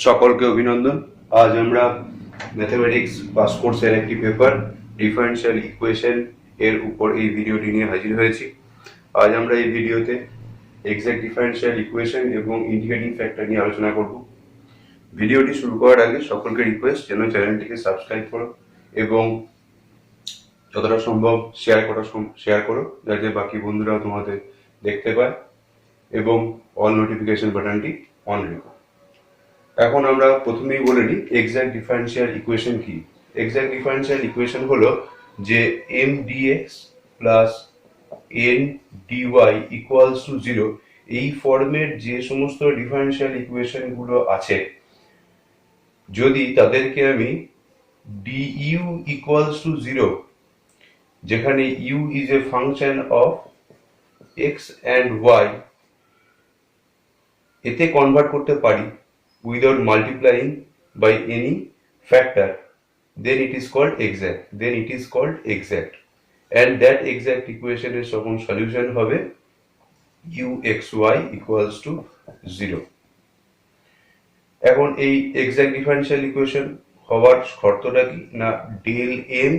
সকলকে অভিনন্দন। আজ আমরা ম্যাথমেটিক্স পাস কোর্সের একটি পেপার ডিফারেনশিয়াল ইকুয়েশন এর উপর এই ভিডিওটি নিয়ে হাজির হয়েছি। আজ আমরা এই ভিডিওতে এক্সাক্ট ডিফারেনশিয়াল ইকুয়েশন এবং ইন্টিগ্রেটিং ফ্যাক্টর নিয়ে আলোচনা করব। ভিডিওটি শুরু করার আগে সকলকে রিকোয়েস্ট যেন চ্যানেলটিকে সাবস্ক্রাইব করো এবং যতটা সম্ভব শেয়ার করো যাতে বাকি বন্ধুরাও তোমাদের দেখতে পায়, এবং অল নোটিফিকেশন বাটনটি অন রেখো। এখন আমরা প্রথমেই বলে নিই এক্সাক্ট ডিফারেনশিয়াল ইকুয়েশন কি। এক্সাক্ট ডিফারেনশিয়াল ইকুয়েশন হলো যে M dx plus N dy equals to 0 এই ফর্মের যে সমস্ত ডিফারেনশিয়াল ইকুয়েশন গুলো আছে, যদি তাদেরকে আমি ডিইউ ইকুয়ালস টু 0, যেখানে u is a function of x and y, এতে কনভার্ট করতে পারি without multiplying by any factor, then it is called exact. And that exact equation এর যখন সলিউশন হবে uxy equals to 0। এখন এই এক্সাক্ট ডিফারেনশিয়াল ইকুয়েশন হওয়ার শর্তটা কি না, del M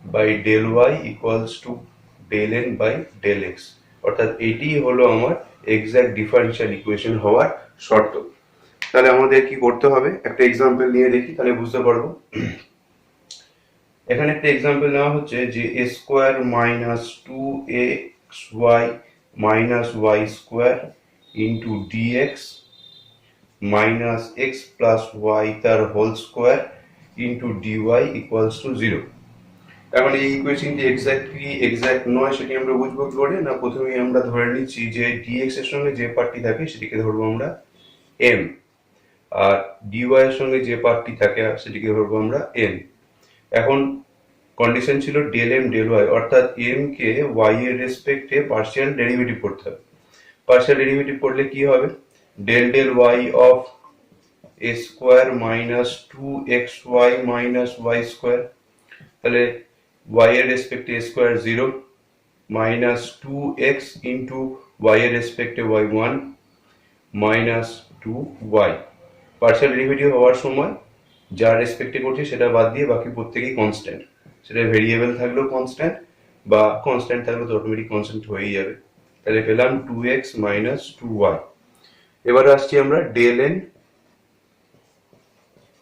by del y equals to del N by del x, অর্থাৎ এটি হলো আমার এক্সাক্ট ডিফারেনশিয়াল ইকুয়েশন হওয়ার শর্ত। তাহলে আমাদের কি করতে হবে, একটা এক্সাম্পল নিয়ে দেখি, তাহলে বুঝতে পারবো। এখানে একটা এক্সাম্পল নেওয়া হচ্ছে যে a square minus 2xy minus y square into dx minus x plus y তার whole square into dy equals to 0। এখন এই ইকুয়েশনটি এক্সাক্ট নয় সেটি আমরা বুঝবো কি করে না, প্রথমেই আমরা ধরে নিচ্ছি যে ডিএক্স এর সঙ্গে যে পার্টটি থাকে সেটিকে ধরবো আমরা এম, আর ডিওয়াই এর সঙ্গে যে পার্টটি থাকে সেটিকে ধরবো আমরা এন। এখন কন্ডিশন ছিল ডেল এম ডেল ওয়াই, অর্থাৎ এম কে ওয়াই এর রেসপেক্টে পার্শিয়াল ডেরিভেটিভ করতে হবে। পার্শিয়াল ডেরিভেটিভ করলে কি হবে, del del y of a square minus 2xy minus y square, তাহলে ওয়াই এর রেসপেক্টে a square 0 minus 2x into y এর রেসপেক্টে y 1 minus 2y। Partial derivative হওয়ার সময় যার রেসপেক্টে করছি সেটা বাদ দিয়ে বাকি প্রত্যেকেই কনস্ট্যান্ট, সেটা ভেরিয়েবল থাকলেও কনস্ট্যান্ট বা কনস্ট্যান্ট থাকলেও তো অটোমেটিক কনস্ট্যান্ট হয়েই যাবে। তাহলে পেলাম 2x মাইনাস 2y। এবার আসছি আমরা ডেল এন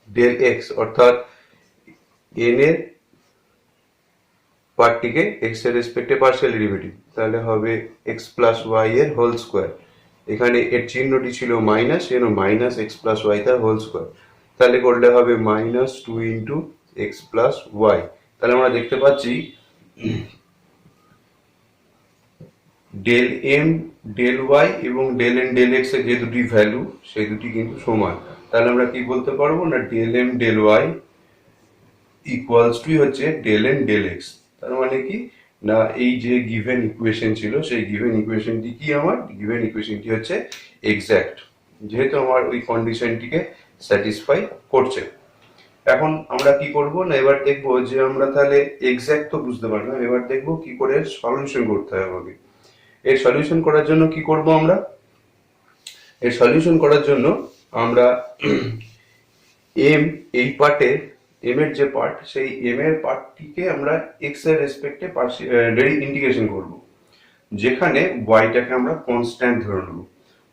ডেল এক্স, অর্থাৎ এন এর পার্টটিকে এক্স এর রেসপেক্টে পার্শিয়াল ডেরিভেটিভ, তাহলে হবে এক্স প্লাস ওয়াই এর হোল স্কোয়ার। এখানে এর চিহ্নটি ছিল minus, N minus x plus y তার হোল স্কোয়ার, তাহলে করলে হবে minus 2 into x plus y. তাহলে আমরা দেখতে পাচ্ছি ডেল এম ডেল ওয়াই এবং ডেল এন ডেল এক্স এর যে দুটি ভ্যালু সেই দুটি কিন্তু সমান। তাহলে আমরা কি বলতে পারবো না, del M del y equals to হচ্ছে ডেল এন ডেল এক্স। তার মানে কি না, এই যে গিভেন ইকুয়েশন ছিল সেই গিভেন ইকুয়েশনটি কি, আমার গিভেন ইকুয়েশনটি হচ্ছে এক্সাক্ট, যেহেতু আমার ওই কন্ডিশনটিকে স্যাটিসফাই করছে। এখন আমরা কি করব না, এবার দেখবো যে আমরা তাহলে এক্সাক্ট তো বুঝতে পারলাম, এবার দেখবো কি করে সলিউশন করতে হবে আমাকে। এর সলিউশন করার জন্য কি করব আমরা, এর সলিউশন করার জন্য আমরা এম এই পার্টে এম এর যে পার্ট সেই এম এর পার্টটিকে আমরা এক্স এর রেসপেক্টে ইন্টিগ্রেশন করব, যেখানে ওয়াইটাকে আমরা কনস্ট্যান্ট ধরে নেব।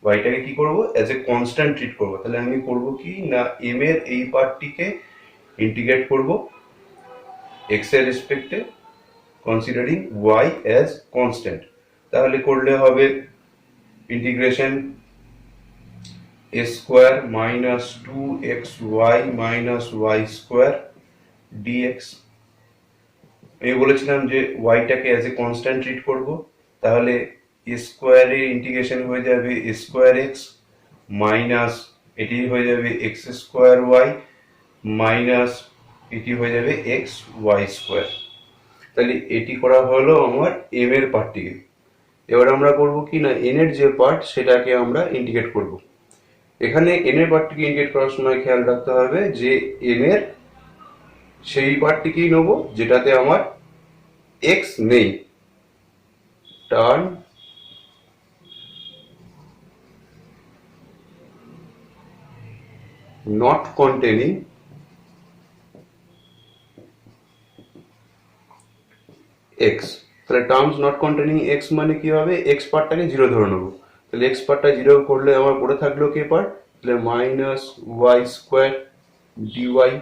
ওয়াইটাকে কি করব, অ্যাজ এ কনস্ট্যান্ট ট্রিট করব। তাহলে আমি করব কি না, এম এর এই পার্টটিকে ইন্টিগ্রেট করব এক্স এর রেসপেক্টে কনসিডারিং ওয়াই অ্যাজ কনস্ট্যান্ট। তাহলে করলে হবে integration a square minus 2xy minus y square dx। আমি বলেছিলাম যে ওয়াইটাকে অ্যাজ এ কনস্ট্যান্ট ট্রিট করব, তাহলে এ স্কোয়ারের ইন্টিগ্রেশন হয়ে যাবে এ স্কোয়ার এক্স মাইনাস এটি হয়ে যাবে এক্স স্কোয়ার ওয়াই মাইনাস এটি হয়ে যাবে এক্স ওয়াই স্কোয়ার। তাহলে এটি করা হলো আমার এম এর পার্টটিকে। এবার আমরা করব কি না, এন এর যে পার্ট সেটাকে আমরা ইন্টিগ্রেট করব। এখানে এন এর পার্টটিকে ইন্টিগ্রেট করার সময় খেয়াল রাখতে হবে যে এন এর সেই পার্টটিকেই নেবো যেটাতে আমার এক্স নেই। Turn not containing x. তাহলে টার্মস নট কন্টেনিং এক্স মানে কি হবে, এক্স পার্টটাকে জিরো ধরে নেবো। তাহলে এক্স পার্টটা জিরো করলে আমার পড়ে থাকলো কে পার্ট, তাহলে মাইনাস ওয়াই স্কোয়ার ডিওয়াই।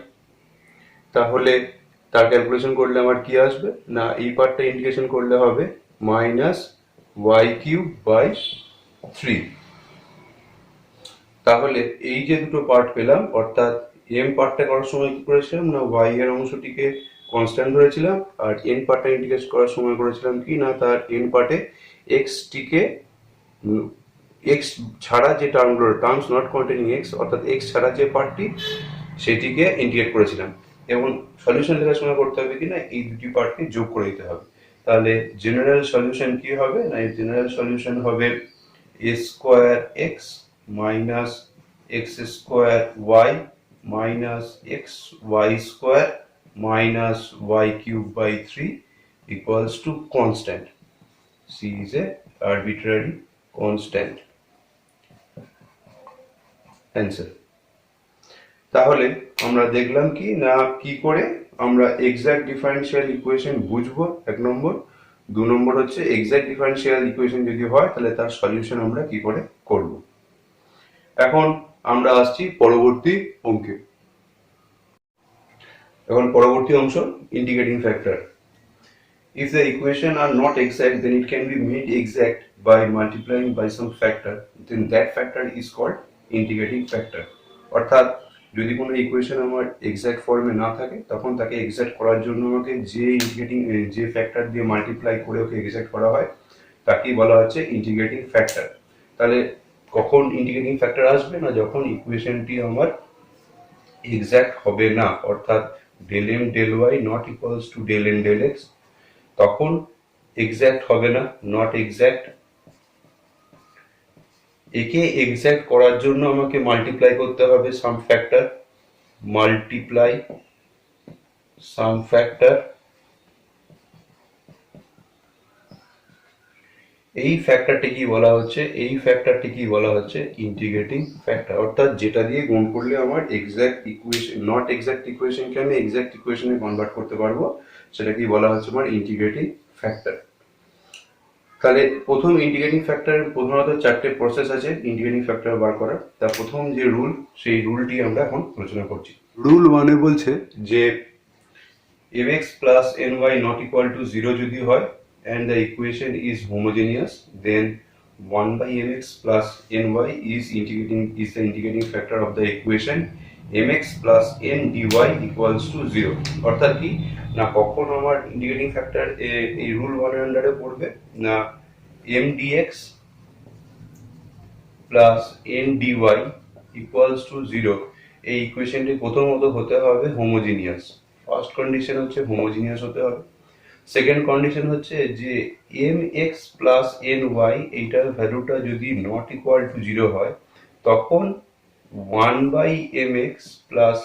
তাহলে তার ক্যালকুলেশন করলে আমার কি আসবে না, এই পার্টটা ইন্টিগ্রেশন করলে হবে মাইনাস ওয়াই কিউব বাই 3। তাহলে এই যে দুটো পার্ট পেলাম, অর্থাৎ এম পার্টটা করার সময় কি করেছিলাম না, ওয়াই এর অংশটিকে কনস্ট্যান্ট ধরেছিলাম, আর এন পার্টটা ইন্টিগ্রেট করার সময় করেছিলাম কি না, তার এন পার্টে এক্স টিকে এক্স ছাড়া যে টার্মগুলো, টার্মস নট কন্টেনিং এক্স অর্থাৎ এক্স ছাড়া যে পার্টটি সেটিকে ইন্টিগ্রেট করেছিলাম। এবং সলিউশন লেখার সময় করতে হবে কি না, এই দুটি পার্টকে যোগ করে দিতে হবে। তাহলে জেনারেল সলিউশন কি হবে না, জেনারেল সলিউশন হবে a square x minus x square y minus x y square minus y cube by 3 equals to constant. C is a arbitrary constant. Answer. তাহলে আমরা দেখলাম কি না, কি করে আমরা এক্সাক্ট ডিফারেনশিয়াল ইকুয়েশন বুঝবো, এক নম্বর। দু নম্বর হচ্ছে এক্সাক্ট ডিফারেনশিয়াল ইকুয়েশন যদি হয় তাহলে তার সলিউশন আমরা কি করে করব। এখন আমরা আসছি পরবর্তী অঙ্কে। এখন পরবর্তী অংশ integrating factor. If the equation are not exact, then it can be made exact by multiplying by some factor. Then that factor is called integrating factor. অর্থাৎ যদি কোনো ইকুয়েশন আমার এক্সাক্ট ফর্মে না থাকে তখন তাকে এক্সাক্ট করার জন্য আমাকে যে ফ্যাক্টর দিয়ে মাল্টিপ্লাই করে ওকে এক্সাক্ট করা হয় তাকেই বলা হচ্ছে ইন্টিগ্রেটিং ফ্যাক্টর। তাহলে কখন ইন্টিগ্রেটিং ফ্যাক্টর আসবে না, যখন ইকুয়েশনটি আমার এক্সাক্ট হবে না, অর্থাৎ del M del y not equals to del N del x, তখন এক্সাক্ট হবে না, নট এক্সাক্ট। একে এক্সাক্ট করার জন্য আমাকে মাল্টিপ্লাই করতে হবে সাম ফ্যাক্টর, মাল্টিপ্লাই সাম ফ্যাক্টর। এই ফ্যাক্টরটি কি বলা হচ্ছে, এই ফ্যাক্টরটি কি বলা হচ্ছে ইন্টিগ্রেটিং ফ্যাক্টর। অর্থাৎ যেটা দিয়ে গুণ করলে আমার এক্সাক্ট ইকুয়েশন, নট এক্সাক্ট ইকুয়েশনকে আমি এক্সাক্ট ইকুয়েশনে কনভার্ট করতে পারবো, সেটা কি বলা হচ্ছে আমার ইন্টিগ্রেটিং ফ্যাক্টর। তাহলে প্রথম ইন্টিগ্রেটিং ফ্যাক্টরের প্রধানত চারটে প্রসেস আছে ইন্টিগ্রেটিং ফ্যাক্টর বার করার। তার প্রথম যে রুল, সেই রুলটি আমরা এখন আলোচনা করছি। রুল 1 বলছে যে mx plus ny not equal to 0 যদি হয় and the equation is homogeneous, then 1 by mx plus ny is the integrating factor of the equation mx plus n dy equals to 0. অর্থাৎ কি না, কখন আমার ইন্টিগ্রেটিং ফ্যাক্টর এই rule 1 এর আন্ডারে পড়বে না, m dx plus n dy equals to 0, এই ইকুয়েশনটি প্রথমত হতে হবে হোমোজিনিয়াস। ফার্স্ট কন্ডিশন হচ্ছে হোমোজিনিয়াস হতে হবে। সেকেন্ড কন্ডিশন হচ্ছে যে mx প্লাস ny এইটার ভ্যালুটা যদি নট ইকুয়াল টু 0 হয় তখন 1 বাই mx প্লাস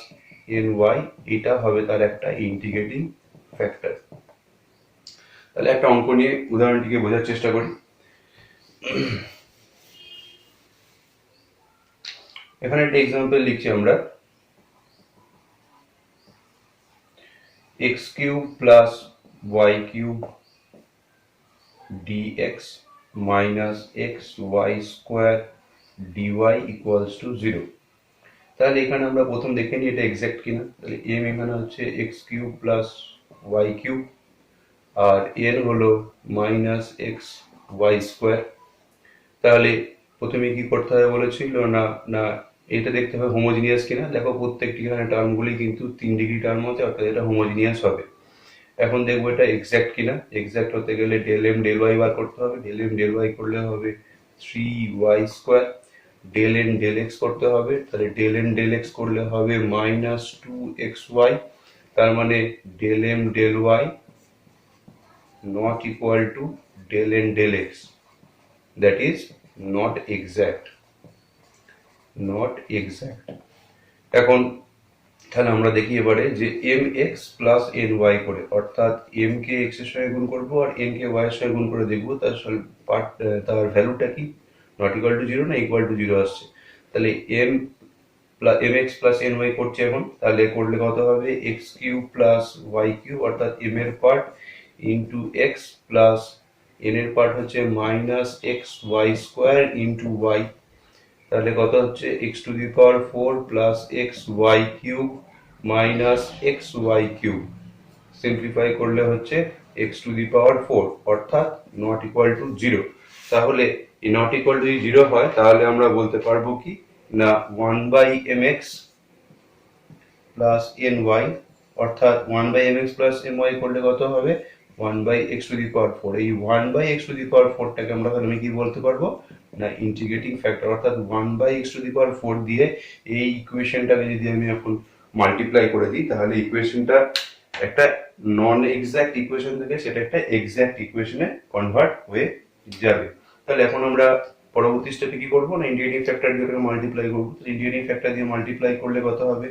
ny এটা হবে তার একটা ইন্টিগ্রেটিং ফ্যাক্টর। তাহলে একটা অঙ্ক নিয়ে উদাহরণটিকে বোঝার চেষ্টা করি। এখানে একটা এক্সাম্পল লিখছি আমরা, x cube plus y cube dx minus xy square dy equals to 0। তাহলে এখানে আমরা প্রথম দেখে নিই এটা এক্সাক্ট কিনা। তাহলে m এখানে হচ্ছে x cube plus y cube আর n হলো মাইনাস এক্স ওয়াই স্কোয়ার। তাহলে প্রথমে কি করতে হবে বলেছিল না, না এটা দেখতে হবে হোমোজিনিয়াস কিনা। দেখো প্রত্যেকটি এখানে টার্মগুলি কিন্তু 3 ডিগ্রি টার্ম আছে, অর্থাৎ এটা হোমোজিনিয়াস হবে। এখন দেখবো এটা এক্সাক্ট কিনা। এক্সাক্ট হতে গেলে ডেল এম ডেল ওয়াই বার করতে হবে। ডেল এম ডেল ওয়াই করলে হবে 3y square. Del N del x করতে হবে, তাহলে ডেল এন ডেল এক্স করলে হবে মাইনাস 2xy। তার মানে del M del y not equal to del n del x, that is not exact, not exact। এখন তাহলে আমরা দেখি এবারে যে mx plus ny করে, অর্থাৎ m কে x এর সঙ্গে গুণ করব আর n কে y এর সঙ্গে গুণ করে দেখব তার ভ্যালুটা কি, নট ইকুয়াল টু 0 না ইকুয়াল টু 0 আসছে। তাহলে m plus M x plus N y করছি এখন, তাহলে করলে কত হবে x cube plus y cube অর্থাৎ এম এর part into x plus N এর পার্ট হচ্ছে minus x y square into y, তাহলে কত হচ্ছে x to the power four plus x y cube minus x y cube, simplify করলে হচ্ছে x to the power four অর্থাৎ not equal to zero. তাহলে not equal two যদি zero হয় তাহলে আমরা বলতে পারবো কি না one by M x plus N y অর্থাৎ one by M x plus m y করলে কত হবে one by x to the power four. এই one by x to the power ফোরটাকে আমরা তাহলে কি বলতে পারবো না ইন্টিগ্রেটিং ফ্যাক্টর, অর্থাৎ one by x to the power four দিয়ে এই ইকুয়েশনটাকে যদি আমি এখন মাল্টিপ্লাই করে দিই তাহলে ইকুয়েশনটা একটা নন এক্সাক্ট ইকুয়েশন থেকে সেটা একটা এক্সাক্ট ইকুয়েশনে কনভার্ট হয়ে যাবে। তাহলে এখন আমরা পরবর্তী স্টেপে কি করবো না ইন্টিগ্রেটিং ফ্যাক্টর দিয়ে মাল্টিপ্লাই করবো। ইন্টিগ্রেটিং ফ্যাক্টর দিয়ে মাল্টিপ্লাই করলে কত হবে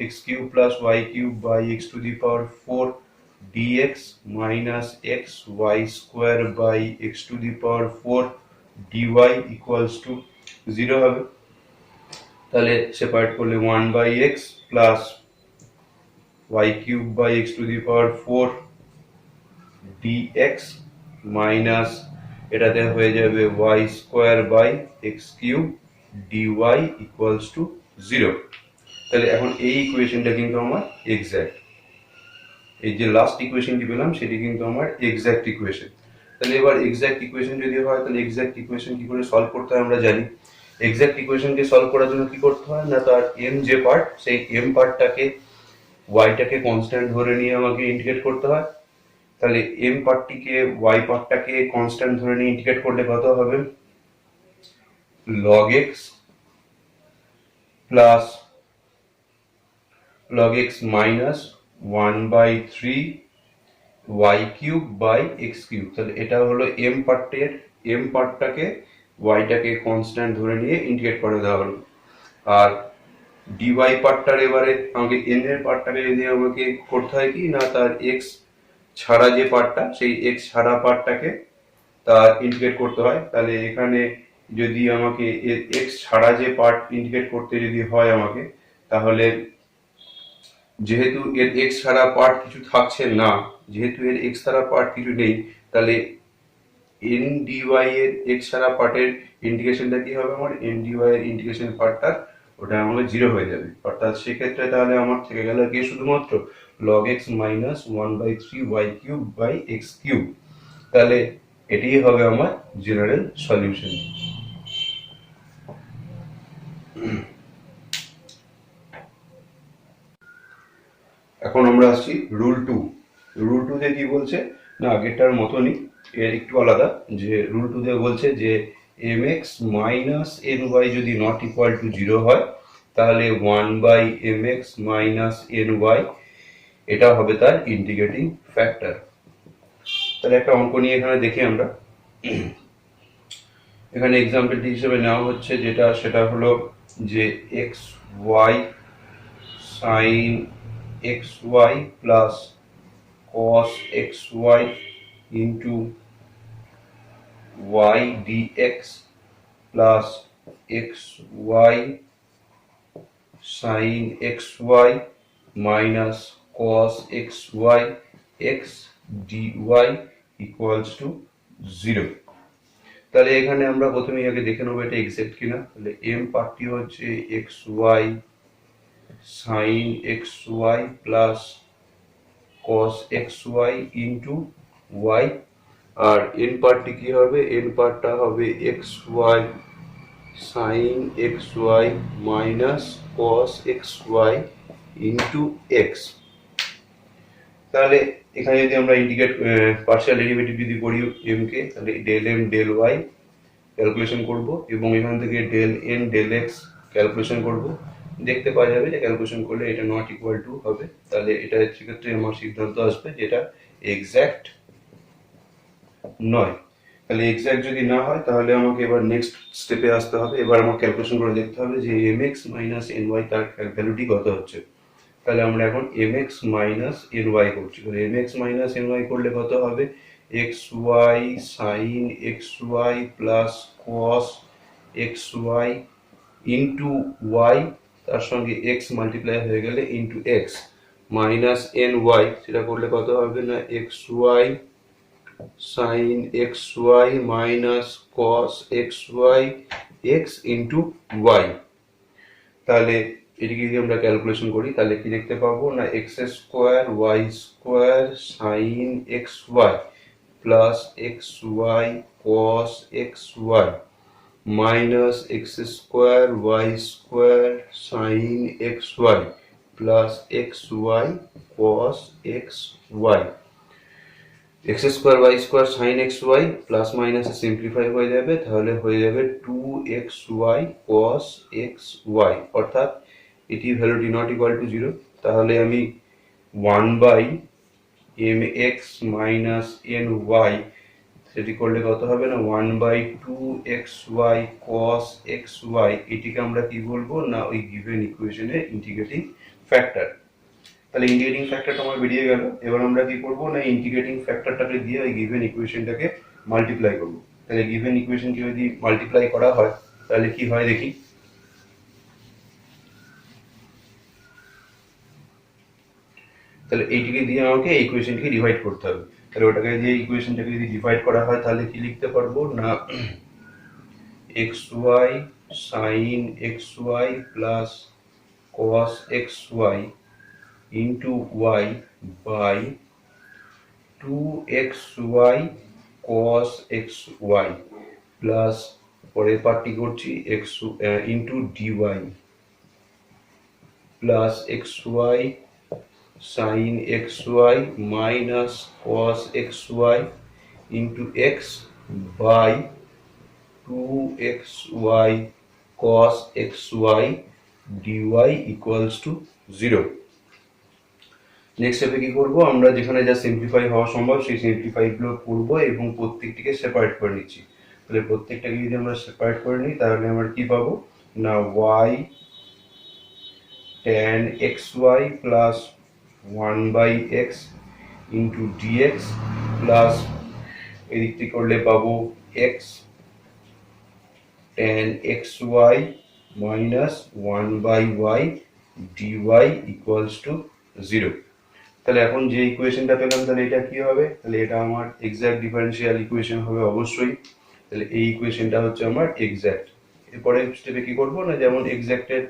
x cube plus y cube by x to the power four dx minus x y square by x to the power 4 dy equals to 0 হবে। তাহলে সেপারেট করলে 1 by x plus y cube by x to the power 4 dx minus এটাতে হয়ে যাবে y square by x cube dy equals to 0। তাহলে এখন এই ইকুয়েশনটা কিন্তু আমার এক্সাক্ট, এই যে লাস্ট ইকুয়েশনটি পেলাম সেটি কিন্তু আমার এক্সাক্ট ইকুয়েশন। তাহলে এবার এক্সাক্ট ইকুয়েশন যদি হয় তাহলে এক্সাক্ট ইকুয়েশন কি করে সলভ করতে হয় আমরা জানি। এক্সাক্ট ইকুয়েশনকে সলভ করার জন্য কি করতে হয় না তার এম যে পার্ট সেই এম পার্টটাকে ওয়াইটাকে কনস্ট্যান্ট ধরে নিয়ে আমাকে ইন্টিগ্রেট করতে হয়। তাহলে এম পার্টটিকে ওয়াই পার্টটাকে কনস্ট্যান্ট ধরে নিয়ে ইন্টিগ্রেট করলে কত হবে log x plus log x minus 1 by 3 y cube by x cube. তাহলে এটা হলো এম পার্টের এম পার্টটাকে ওয়াইটাকে কনস্ট্যান্ট ধরে নিয়ে ইন্টিগ্রেট করে দেওয়া হলো। আর ডিওয়াই পার্টটার এবারে আমাকে এন এর পার্টটাকে যদি আমাকে করতে হয় কি না তার এক্স ছাড়া যে পার্টটা সেই এক্স ছাড়া পার্টটাকে তার ইন্টিগ্রেট করতে হয়। তাহলে এখানে যদি আমাকে এক্স ছাড়া যে পার্ট ইন্টিগ্রেট করতে যদি হয় আমাকে, তাহলে যেহেতু এর এক্স ছাড়া পার্ট কিছু থাকছে না, যেহেতু এর এক্স ছাড়া পার্ট কিছু নেই, তাহলে এন ডিওয়াই এর এক্স ছাড়া পার্টের ইন্টিগ্রেশনটা কি হবে আমার এন ডিওয়াই এর ইন্টিগ্রেশন পার্টটা ওটা আমাকে জিরো হয়ে যাবে। অর্থাৎ সেক্ষেত্রে তাহলে আমার থেকে গেল কি শুধুমাত্র log x minus 1/3 y cube by x cube. তাহলে এটিই হবে আমার জেনারেল সলিউশন। এখন আমরা আসছি রুল টু। রুল টু তে কি বলছে না আগেরটার মতনই, এর একটু আলাদা, যে রুল টু তে বলছে যে M x minus N y যদি নট ইকুয়াল টু জিরো হয় তাহলে 1 by M x minus N y এটা হবে তার ইন্টিগ্রেটিং ফ্যাক্টর। তাহলে একটা অঙ্ক নিয়ে এখানে দেখি আমরা। এখানে এক্সাম্পলটি হিসেবে নেওয়া হচ্ছে যেটা সেটা হলো যে x y sine x y plus cos xy into y dx plus xy sin xy minus cos xy x dy equals to 0। তাহলে এখানে আমরা প্রথমেই আগে দেখে নেবো এটা এক্সাক্ট কিনা। তাহলে m পার্টটি হচ্ছে xy sin xy plus cos xy into y, আর n পার্টটি কি হবে n পার্টটা হবে xy sin xy minus cos xy into x। তাহলে এখানে যদি আমরা ইন্টিগ্রেট পার্শিয়াল ডেরিভেটিভ যদি করি m কে, তাহলে del m del y calculation করব এবং এখান থেকে del n del x calculation করব। দেখতে পাওয়া যাবে যে ক্যালকুলেশন করলে এটা নট ইকুয়াল টু হবে। তাহলে এটা সেক্ষেত্রে আমার সিদ্ধান্ত আসবে যেটা এক্সাক্ট নয়। তাহলে এক্সাক্ট যদি না হয় তাহলে আমাকে এবার নেক্সট স্টেপে আসতে হবে। এবার আমার ক্যালকুলেশন করে দেখতে হবে যে M x minus N y তার ভ্যালুটি কত হচ্ছে। তাহলে আমরা এখন m x minus N y করছি। M x minus N y করলে কত হবে x y sine x y plus cos x y into y তার সঙ্গে এক্স মাল্টিপ্লাই হয়ে গেলে into x minus N y, সেটা করলে কত হবে না x y sine x y minus cos x y x into y. তাহলে এটিকে যদি আমরা ক্যালকুলেশন করি তাহলে কি দেখতে পাবো না x square y square sine x y plus x y cos x y minus x square y square sine x y plus x y cos x y. X square y square sine x y plus মাইনাসে simplify হয়ে যাবে, তাহলে হয়ে যাবে 2xy cos xy, অর্থাৎ এটি ভ্যালুটি not equal two 0। তাহলে আমি 1/mx মাইনাস ny সেটি করলে কত হবে না 1/2xy cos xy, এটিকে আমরা কি বলবো না ওই গিভেন ইকুয়েশনের ইন্টিগ্রেটিং ফ্যাক্টর। তাহলে ইন্টিগ্রেটিং ফ্যাক্টরটা আমার বেরিয়ে গেল। এবার আমরা কি করব না ইন্টিগ্রেটিং ফ্যাক্টরটাকে দিয়ে ওই গিভেন ইকুয়েশনটাকে মাল্টিপ্লাই করব। তাহলে গিভেন ইকুয়েশনকে যদি মাল্টিপ্লাই করা হয় তাহলে কি হয় দেখি। তাহলে এইটিকে দিয়ে আমাকে এই ইকুয়েশনকে ডিভাইড করতে হবে। তাহলে ওটাকে দিয়ে ইকুয়েশনটাকে যদি ডিভাইড করা হয় তাহলে কি লিখতে পারবো না xy sin xy plus cos xy into y by 2xy cos xy plus পরের পার্টটি করছি x into dy plus xy sin xy minus cos xy into x by 2xy cos xy dy equals to 0। Next স্টেপে কি করব, আমরা যেখানে যা simplify হওয়া সম্ভব সেই সিম্পলিফাই গুলো করব এবং প্রত্যেকটিকে সেপারেট করে নিচ্ছি। তাহলে প্রত্যেকটাকে যদি আমরা সেপারেট করে নিই তাহলে আমরা কি পাবো না y tan xy plus 1/x into dx plus এদিক থেকে করলে পাবো x tan xy minus 1/y dy equals to 0। তাহলে এখন যে ইকুয়েশনটা পেলাম তাহলে এটা কি হবে, তাহলে এটা আমার এক্সাক্ট ডিফারেনশিয়াল ইকুয়েশন হবে অবশ্যই। তাহলে এই ইকুয়েশনটা হচ্ছে আমার এক্সাক্ট। এরপরে স্টেপে কি করব না যেমন এক্সাক্টের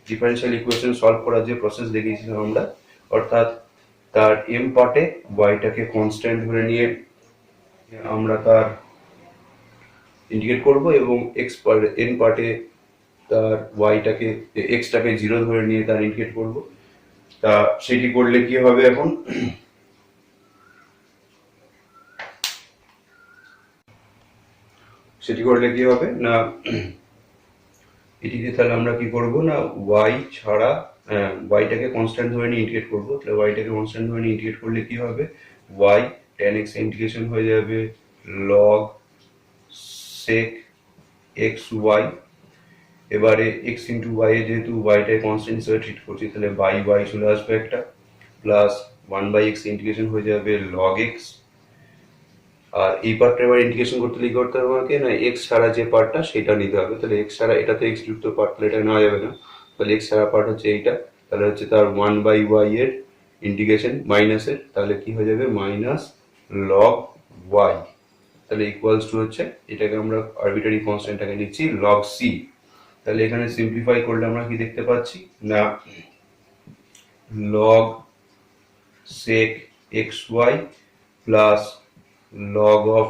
ডিফারেনশিয়াল ইকুয়েশন সলভ করার যে প্রসেস দেখিয়েছিলাম আমরা, অর্থাৎ তার এম পার্টে ওয়াইটাকে কনস্ট্যান্ট ধরে নিয়ে আমরা তার ইন্টিগ্রেট করব এবং এক্স এন পার্টে তার ওয়াইটাকে এক্সটাকে 0 ধরে নিয়ে তার ইন্টিগ্রেট করব। তা সেটি করলে কি হবে এখন সেটি করলে কি হবে না এটিতে তাহলে আমরা কি করব না y ছাড়া ওয়াইটাকে কনস্ট্যান্ট ধরে নিয়ে ইন্টিগ্রেট করব। তাহলে ওয়াইটাকে কনস্ট্যান্ট ধরে নিয়ে ইন্টিগ্রেট করলে কি হবে y tan x ইন্টিগ্রেশন হয়ে যাবে log sec xy। এবারে x ইন্টু y এ যেহেতু ওয়াইটাকে কনস্ট্যান্ট হিসেবে ট্রিট করছি তাহলে বাই y চলে আসবে একটা, প্লাস 1/x ইন্টিগ্রেশন হয়ে যাবে log x। আর এই পার্টটা এবার ইন্টিগ্রেশন করতে লিখে করতে হবে আমাকে না x ছাড়া যে পার্টটা সেটা নিতে হবে। তাহলে x ছাড়া এটা তো x যুক্ত পার্ট, তাহলে এটা নেওয়া যাবে না। তাহলে x ছাড়া পার্ট হচ্ছে এইটা, তাহলে হচ্ছে তার 1/y এর ইন্টিগ্রেশন মাইনাসের, তাহলে কি হয়ে যাবে মাইনাস log y। তাহলে ইকুয়ালস টু হচ্ছে এটাকে আমরা আরবিটারি কনস্ট্যান্টটাকে নিচ্ছি log c। তাহলে এখানে সিম্পলিফাই করলে আমরা কি দেখতে পাচ্ছি না log sec xy plus log of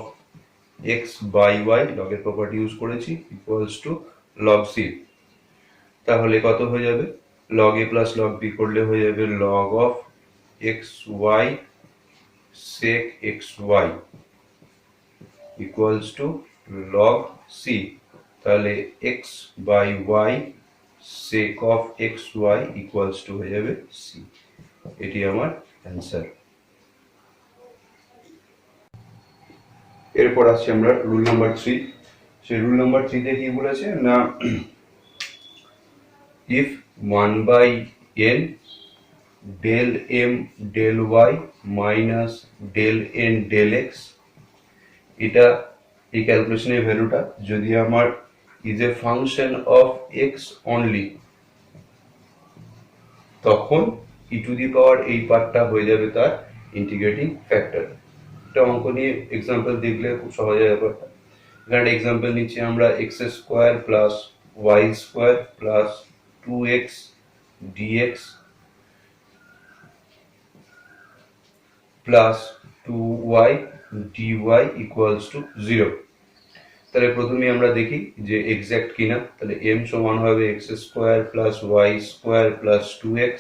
x by y, log এর প্রপার্টি ইউজ করেছি, ইকুয়ালস টু log c। তাহলে কত হয়ে যাবে log a plus log b করলে হয়ে যাবে log of xy sec xy equals to log c। তাহলে x by y sec of xy equals to হয়ে যাবে c। এটি আমার অ্যান্সার। এরপর আসছি আমরা রুল নাম্বার 3। সেই রুল নাম্বার 3 তে কি বলেছে না if 1/n del m del y minus del n del x, এটা এই ক্যালকুলেশনের ভ্যালুটা যদি আমার is a function of x only, তখন ই টু দি পাওয়ার এই পার্টটা হয়ে যাবে তার ইন্টিগ্রেটিং ফ্যাক্টর। এটা অঙ্ক নিয়ে এক্সাম্পল দেখলে খুব সহজ হয় ব্যাপারটা। এখানে এক্সাম্পল নিচ্ছি আমরা x square plus y square plus 2x dx plus 2y dy equals to 0। তাহলে প্রথমে আমরা দেখি যে এক্সাক্ট কিনা। তাহলে m সমান হবে x square plus y square plus 2x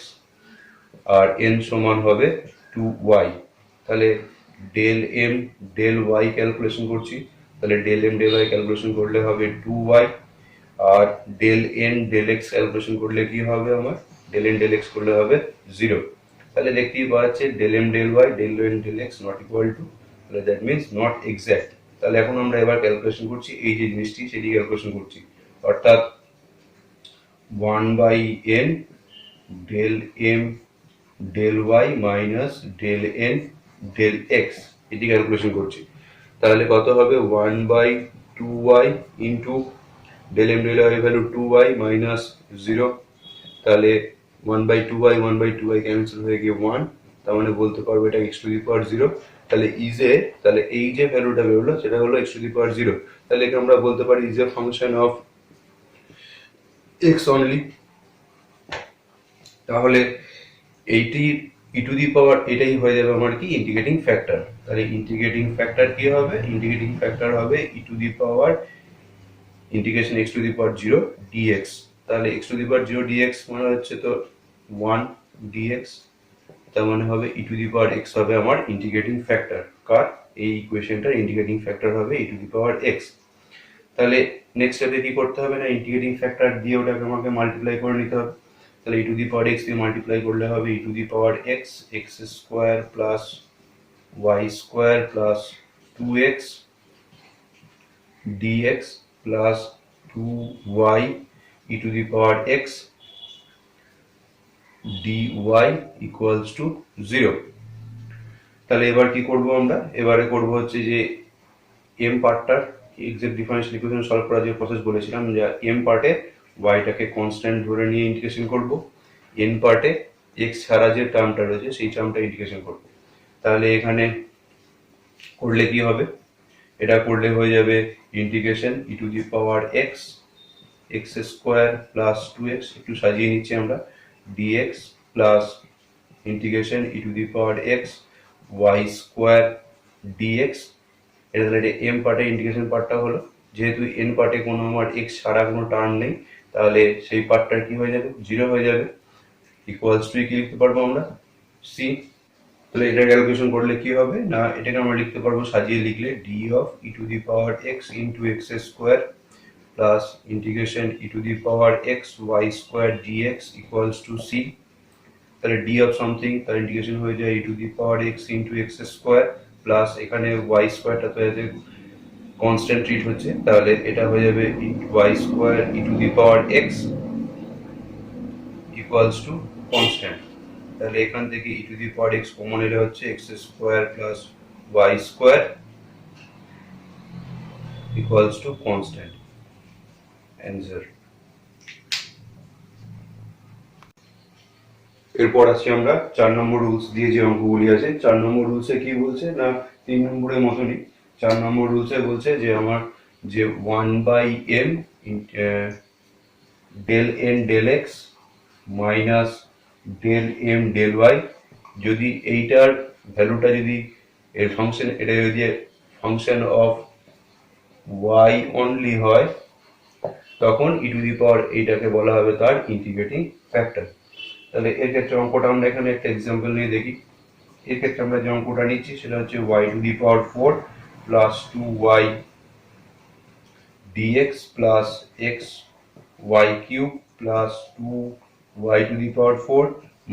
আর n সমান হবে 2y। তাহলে del m del y calculation করছি, তাহলে del m del y calculation করলে হবে 2y আর del n del x calculation করলে কি হবে আমার, ডেল n ডেল x করলে হবে 0। তাহলে দেখতেই পাওয়া যাচ্ছে del m del y del n del x not equal to, তাহলে দ্যাট মিন্স নট এক্সাক্ট। তাহলে এখন আমরা এবার ক্যালকুলেশন করছি এই যে জিনিসটি সেটি ক্যালকুলেশন করছি, অর্থাৎ 1/n del m del y minus del n del x এটি ক্যালকুলেশন করছি। তাহলে কত হবে 1/2y into del m del y value 2y minus 0। তাহলে 1/2y 1/2y ক্যান্সেল হয়ে গিয়ে 1, তার মানে বলতে পারবো এটা x টু দি পাওয়ার 0। তাহলে তাহলে এই যে ভ্যালুটা বেরোলো সেটা হলো x টু দি পাওয়ার 0। তাহলে একে আমরা বলতে পারি is a function of x only. তাহলে এইটি ই টু দি পাওয়ার এটাই হয়ে যাবে আমার কি ইন্টিগ্রেটিং ফ্যাক্টর। তাহলে ইন্টিগ্রেটিং ফ্যাক্টর কি হবে, ইন্টিগ্রেটিং ফ্যাক্টর হবে e to the power integration x to the power 0 dx। তাহলে x to the power 0 dx মানে হচ্ছে তো 1 dx, তার মানে হবে e to the power x হবে আমার ইন্টিগ্রেটিং ফ্যাক্টর। কার, এই ইকুয়েশনটার ইন্টিগ্রেটিং ফ্যাক্টর হবে e to the power x। তাহলে নেক্সট স্টেপে কি করতে হবে না, ইন্টিগ্রেটিং ফ্যাক্টর দিয়ে ওটাকে আমাকে মাল্টিপ্লাই করে নিতে হবে। তাহলে e to the power x দিয়ে মাল্টিপ্লাই করলে হবে e to the power x x square plus y square plus 2x dx plus 2y e to the power x dy equals to 0। তাহলে এবার কি করব আমরা, এবারে করব হচ্ছে যে m পার্টটার এক্সাক্ট ডিফারেন্সিয়াল ইকুয়েশন সলভ করার যে প্রসেস বলেছিলাম, যে m পার্টে yটাকে কনস্ট্যান্ট ধরে নিয়ে ইন্টিগ্রেশন করব, n পার্টে x ছাড়া যে টার্মটা রয়েছে সেই টার্মটা ইন্টিগ্রেশন করব। তাহলে এখানে করলে কি হবে, এটা করলে হয়ে যাবে integration e to the power x x square plus 2x, একটু সাজিয়ে নিচ্ছি আমরা, dx plus integration e to the power x y square dx। এটা তাহলে এম পার্টে ইন্টিগ্রেশন পার্টটা হলো, যেহেতু এন পার্টে কোনো আমার এক্স ছাড়া কোনো টার্ম নেই তাহলে সেই পার্টটার কি হয়ে যাবে, 0 হয়ে যাবে। ইকুয়ালস টু কি লিখতে পারবো আমরা, সি। তাহলে এটা ক্যালকুলেশন করলে কি হবে না, এটাকে আমরা লিখতে পারবো সাজিয়ে লিখলে d of e to the power x into x square plus integration e to the power x y square dx equals to c. তাহলে ডি অফ সামথিং তার ইন্টিগ্রেশন হয়ে যায় e to the power x into x square plus এখানে y স্কোয়ারটা তো এতে constant treat হচ্ছে, তাহলে এটা হয়ে যাবে y square e to the power x equals to constant. তাহলে এখান থেকে e to the power x common এলে হচ্ছে x square plus y square equals to constant. Answer. এরপর আছি আমরা 4 নম্বর রুলস দিয়ে যে অঙ্কগুলি আছে। 4 নম্বর রুলসে কি বলছে না, 3 নম্বরের মতনই 4 নম্বর রুলসে বলছে যে আমার যে 1/m del n del x minus del m del y, যদি এইটার ভ্যালুটা যদি এর ফাংশন, এটা যদি ফাংশন অফ y অনলি হয় তখন ই টু দি পাওয়ার এইটাকে বলা হবে তার ইন্টিগ্রেটিং ফ্যাক্টর। তাহলে এর ক্ষেত্রে অঙ্কটা আমরা এখানে একটা এক্সাম্পল নিয়ে দেখি। এর ক্ষেত্রে আমরা যে অঙ্কটা নিচ্ছি সেটা হচ্ছে y to the power 4 plus 2y dx plus x y cube plus 2y to the power 4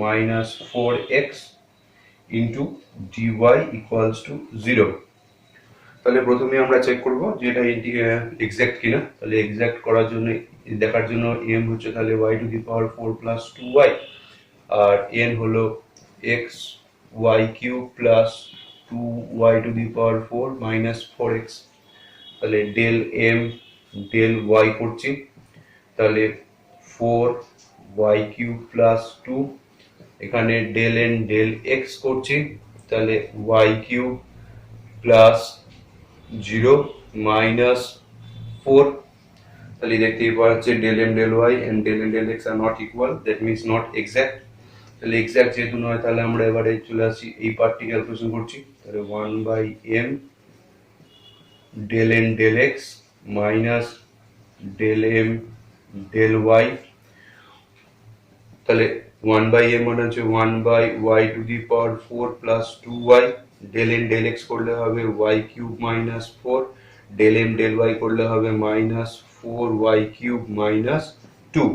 minus 4x into dy equals to 0। তাহলে প্রথমে আমরা চেক করব যে এটা এক্সাক্ট কিনা। তাহলে এক্সাক্ট করার জন্য, দেখার জন্য m হচ্ছে তাহলে y to the power 4 plus 2y আর n হলো x y cube plus 2y to the power 4 minus 4x। তাহলে ডেল m ডেল y করছি, তাহলে 4y কিউব প্লাস 2 এখানে ডেল এন ডেল এক্স করছি, তাহলে ওয়াই কিউব প্লাস 0 মাইনাস 4। তাহলে দেখতেই পাওয়া যাচ্ছে del M del y and del N del x are not equal, that means not exact. তাহলে এক্সাক্ট যেহেতু নয়, তাহলে আমরা এবারে চলে আসি এই পার্টটি ক্যালকুলেশন করছি। তাহলে 1/m del N del x minus del M del y. তাহলে 1/m মানে হচ্ছে 1/y to the power 4 plus 2y। Del N del x করলে হবে y cube minus 4, del M del y করলে হবে মাইনাস 4y কিউব মাইনাস 2।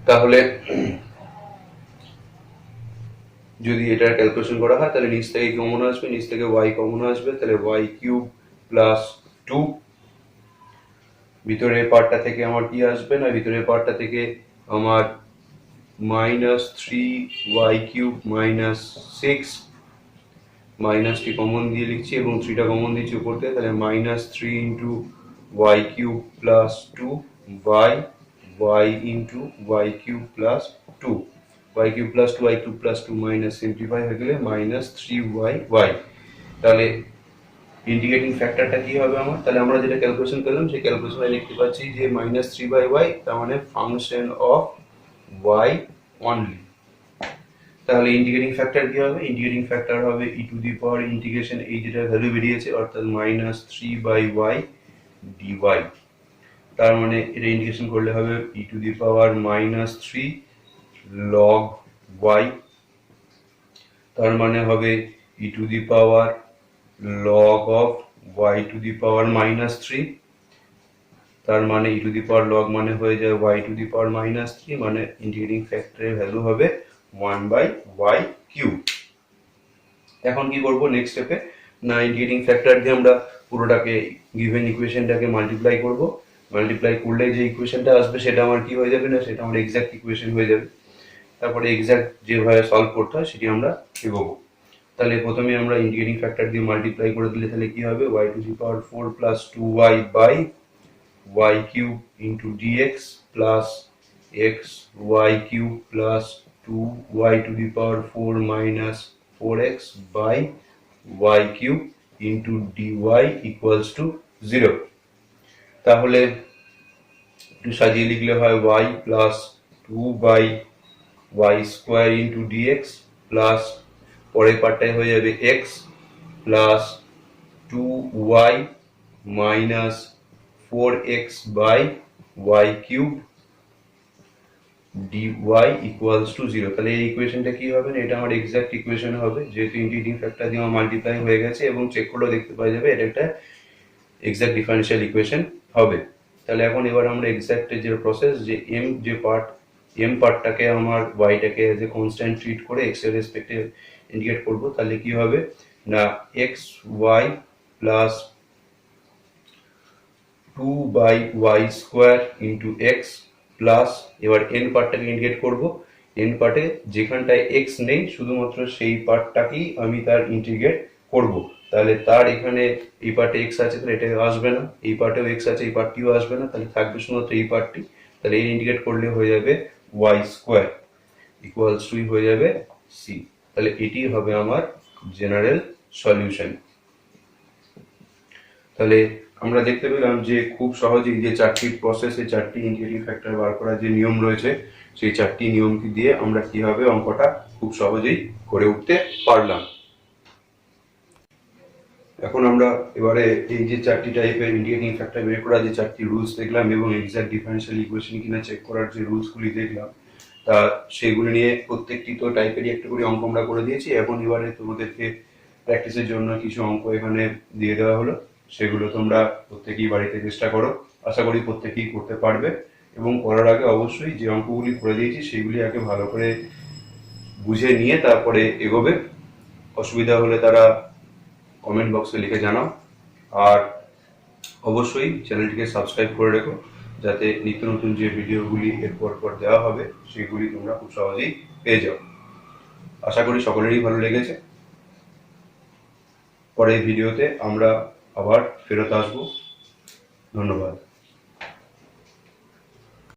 তাহলে যদি এটার ক্যালকুলেশন করা হয় তাহলে নিচ থেকে কমন আসবে, নিচ থেকে y কমন আসবে, তাহলে y কিউব প্লাস 2। ভিতরের পার্টটা থেকে আমার কি আসবে না, ভিতরের পার্টটা থেকে আমার মাইনাস 3y কিউব মাইনাস 6, মাইনাসটি কমন দিয়ে লিখছি এবং 3টা কমন দিচ্ছি উপর থেকে, তাহলে minus 3 into y cube plus 2 by y into y cube plus 2, y cube plus 2 y cube plus 2 minus simplify হয়ে গেলে মাইনাস 3y। তাহলে ইন্টিগ্রেটিং ফ্যাক্টরটা কি হবে আমার, তাহলে আমরা যেটা ক্যালকুলেশন করলাম সেই ক্যালকুলেশনে লিখতে পাচ্ছি যে মাইনাস 3/y, তার মানে ফাংশন অফ y অনলি। তাহলে ইন্টিগ্রেটিং ফ্যাক্টর কি হবে, ইন্টিগ্রেটিং ফ্যাক্টর হবে e to the power integration এই যেটা ভ্যালু বেরিয়েছে অর্থাৎ মাইনাস 3/y dy। তার মানে এটা ইন্টিগ্রেশন করলে হবে e to the power minus 3 log y, তার মানে হবে e to the power log of y to the power minus 3। তার মানে ই টু দি পাওয়ার log মানে হয়ে যায় y to the power minus 3, মানে ইন্টিগ্রেটিং ফ্যাক্টরের ভ্যালু হবে 1/y কিউব। এখন কি করব নেক্সট স্টেপে, না ইন্টিগ্রেটিং ফ্যাক্টর দিয়ে আমরা পুরোটাকে গিভেন ইকুয়েশনটাকে মাল্টিপ্লাই করব। মাল্টিপ্লাই করলে যে ইকুয়েশনটা আসবে সেটা আমার কি হয়ে যাবে না, সেটা আমার এক্সাক্ট ইকুয়েশন হয়ে যাবে। তারপরে এক্সাক্ট যেভাবে সলভ করতে হয় সেটি আমরা এগোবো। তাহলে প্রথমে আমরা ইন্টিগ্রেটিং ফ্যাক্টর দিয়ে মাল্টিপ্লাই করে দিলে তাহলে কি হবে, y to the power 4 plus 2y by y cube into dx plus x y cube plus 2y to the power 4 minus 4x by y cube into dy equals to 0। তাহলে একটু সাজিয়ে লিখলে হয় y plus 2 by y square into dx plus পরের পার্টটাই হয়ে যাবে x plus 2y minus 4x by y cube dy equals to 0। তাহলে এই ইকুয়েশনটা কি হবে না, এটা আমার এক্সাক্ট ইকুয়েশন হবে যেহেতু ইন্টিগ্রেটিং ফ্যাক্টর দিয়ে আমার মাল্টিপ্লাই হয়ে গেছে এবং চেক করলেও দেখতে পাওয়া যাবে এটা একটা এক্সাক্ট ডিফারেনশিয়াল ইকুয়েশন হবে। তাহলে এখন এবার আমরা এক্সাক্ট যে প্রসেস যে এম পার্টটাকে আমার ওয়াইটাকে এজ এ কনস্ট্যান্ট ট্রিট করে এক্স এর রেসপেক্টে ইন্ডিকেট করব। তাহলে কি হবে না x y plus 2/y square into x plus এবার এন পার্টটাকে ইন্ডিকেট করব। এন পার্টে যেখানটায় এক্স নেই শুধুমাত্র সেই পার্টটাকেই আমি তার ইন্টিগ্রেট করব। তাহলে তার এখানে এই পার্টে এক্স আছে তাহলে এটা আসবে না, এই পার্টেও এক্স আছে এই পার্টটিও আসবে না, তাহলে থাকবে শুধুমাত্র এই পার্টটি। তাহলে এই ইন্ডিকেট করলে হয়ে যাবে ওয়াই স্কোয়ার ইকুয়ালস টু হয়ে যাবে সি। তাহলে এটি হবে আমার জেনারেল সলিউশন। তাহলে আমরা দেখতে পেলাম যে খুব সহজেই যে চারটি প্রসেস, এই চারটি ইন্টিগ্রেটিং ফ্যাক্টর বার করার যে নিয়ম রয়েছে সেই চারটি নিয়মকে দিয়ে আমরা কিভাবে অঙ্কটা খুব সহজেই করে উঠতে পারলাম। এখন আমরা এবারে এই যে চারটি টাইপের ইন্টিগ্রেটিং ফ্যাক্টর বের করার যে চারটি রুলস দেখলাম এবং এক্সাক্ট ডিফারেনশিয়াল ইকুয়েশন কিনা চেক করার যে রুলসগুলি দেখলাম তা সেগুলি নিয়ে প্রত্যেকটি তো টাইপেরই একটা করে অঙ্ক আমরা করে দিয়েছি। এখন এবারে তোমাদেরকে প্র্যাকটিসের জন্য কিছু অঙ্ক এখানে দিয়ে দেওয়া হলো, সেগুলো তোমরা প্রত্যেকেই বাড়িতে চেষ্টা করো, আশা করি প্রত্যেকেই করতে পারবে। এবং করার আগে অবশ্যই যে অঙ্কগুলি করে দিয়েছি সেগুলি আগে ভালো করে বুঝে নিয়ে তারপরে এগোবে। অসুবিধা হলে তারা কমেন্ট বক্সে লিখে জানাও, আর অবশ্যই চ্যানেলটিকে সাবস্ক্রাইব করে রেখো যাতে নিত্য নতুন যে ভিডিওগুলি এরপর পর দেওয়া হবে সেগুলি তোমরা খুব সহজেই পেয়ে যাও। আশা করি সকলেরই ভালো লেগেছে। পরের ভিডিওতে আমরা আবার ফেরত আসবো। ধন্যবাদ।